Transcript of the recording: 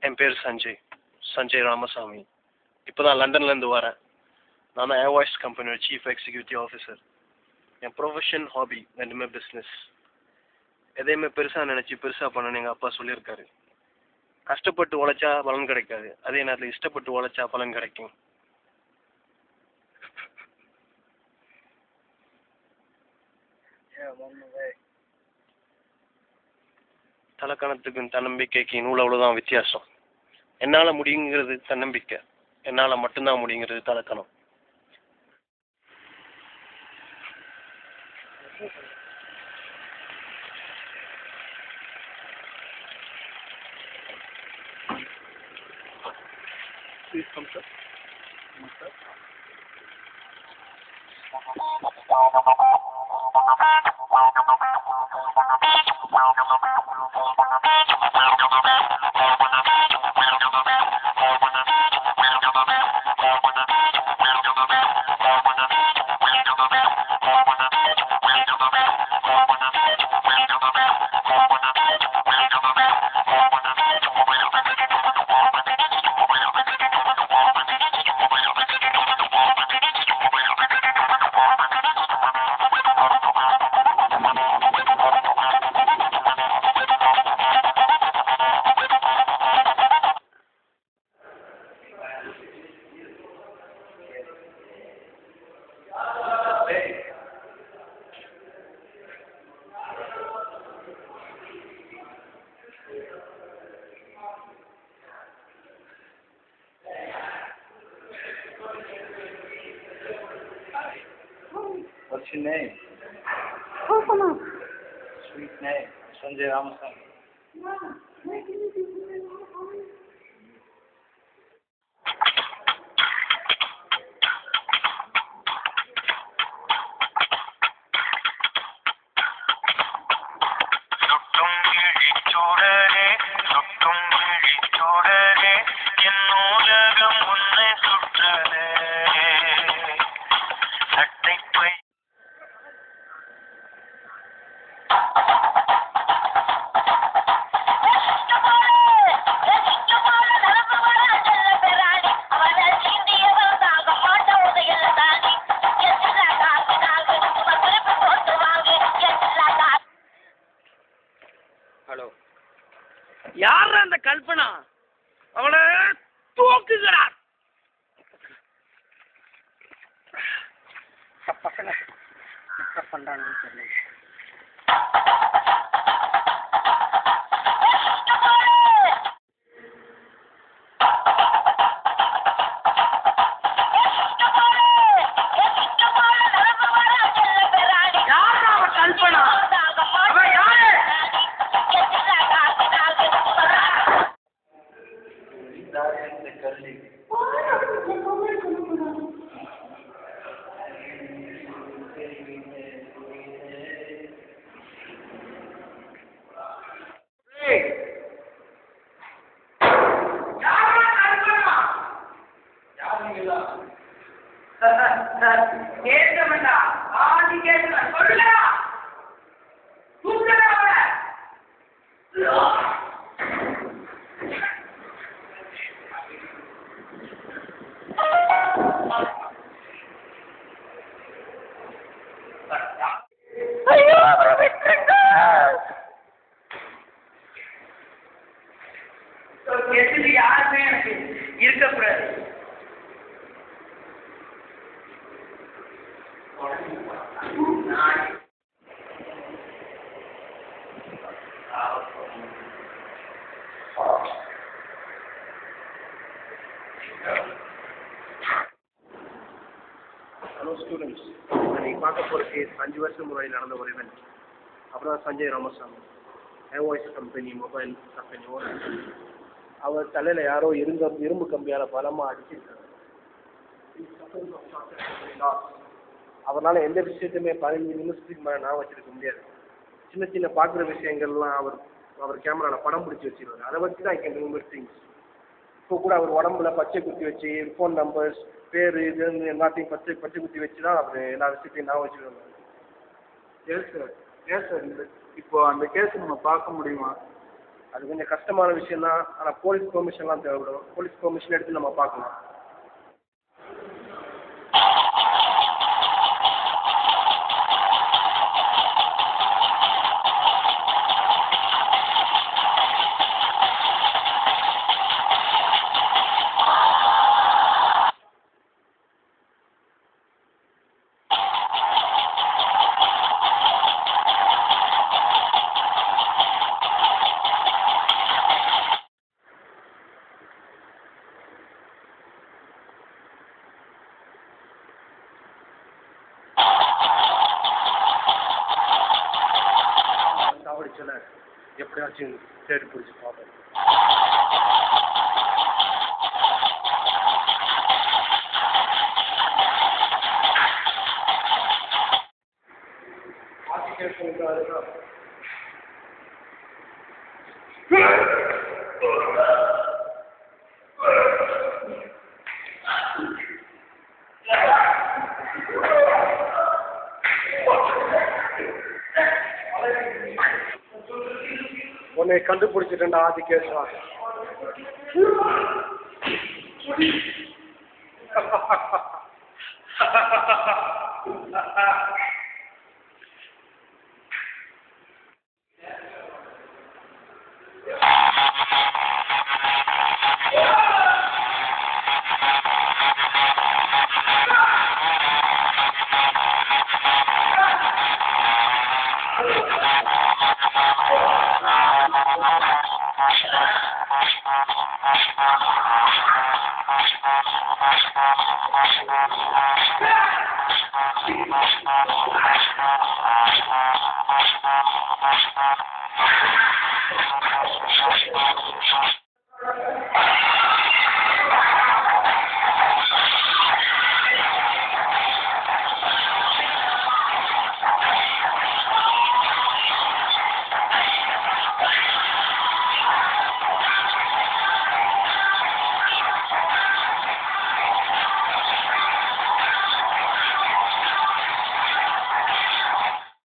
என் பேர் சஞ்சய் ராமசாமி. இப்போ தான் லண்டன்லேருந்து வரேன். நான் தான் ஏர்வாய்ஸ் கம்பெனியோட சீஃப் எக்ஸிக்யூட்டிவ் ஆஃபீஸர். என் ப்ரொஃபஷன் ஹாபி ரெண்டுமே பிஸ்னஸ். எதையுமே பெருசாக நினச்சி பெருசாக பண்ணணும்னு எங்கள் அப்பா சொல்லியிருக்காரு. கஷ்டப்பட்டு உழைச்சா பலன் கிடைக்காது, அதே நேரத்தில் இஷ்டப்பட்டு உழைச்சா பலன் கிடைக்கும். தலக்கணத்துக்கும் தன்னம்பிக்கைக்கு நூல் அவ்வளோதான் வித்தியாசம். என்னால் முடியுங்கிறது தன்னம்பிக்கை, என்னால் மட்டும்தான் முடியுங்கிறது தலக்கணம். Please come, sir. What's your name? Cosmo. Sweet name. Sanjay Ramasamy. Yeah. Hello, யார் அந்த கல்பனா? அவளை தூக்குகிறார். பசங்க பண்றாங்கன்னு சொல்லி கேட்க வேண்டாம், ஆதி கேட்க சொல்லுடா. ஐயோ, அவரை விட்டுருங்க. எதிரி யாருமே எனக்கு இருக்கக்கூடாது. ஹலோ ஸ்டூடெண்ட்ஸ், நீங்கள் பார்க்க போகிற கேஸ் 5 வருஷம் முன்னாடி நடந்த ஒரு இவெண்ட். அப்புறம் Sanjay Ramasamy, Airways company mobile கம்பெனியோட அவர் தலையில் யாரோ இரும்பு கம்பியால் பலமாக அடிச்சிருக்காங்க. அவரால் எந்த விஷயத்தையுமே 15 நிமிஷத்துக்கு மேலே நான் வச்சிருக்க முடியாது. சின்ன சின்ன பார்க்குற விஷயங்கள்லாம் அவர் அவர் கேமராவில் படம் பிடிச்சி வச்சுருவார். அதை வச்சு தான் ஐ கேன் ரிமெம்பர் திங்ஸ். இப்போ கூட அவர் உடம்புல பச்சை குத்தி வச்சு ஃபோன் நம்பர்ஸ் பேர் இது எல்லாத்தையும் பச்சை குத்தி வச்சு தான் அவர் எல்லா விஷயத்தையும் நான் வச்சுருவேன். ஏன் சார் இப்போ அந்த கேஸ் நம்ம பார்க்க முடியுமா? அது கொஞ்சம் கஷ்டமான விஷயம் தான். ஆனால் போலீஸ் பெர்மிஷன்லாம் தேவைப்படும். போலீஸ் பெர்மிஷன் எடுத்து நம்ம பார்க்கலாம். சாவடிச்சல எப்படியாச்சும் தேடி பிடிச்சி பார்ப்போம். உன்னை கண்டுபிடிச்சிட்டா ஆதிகேஷா.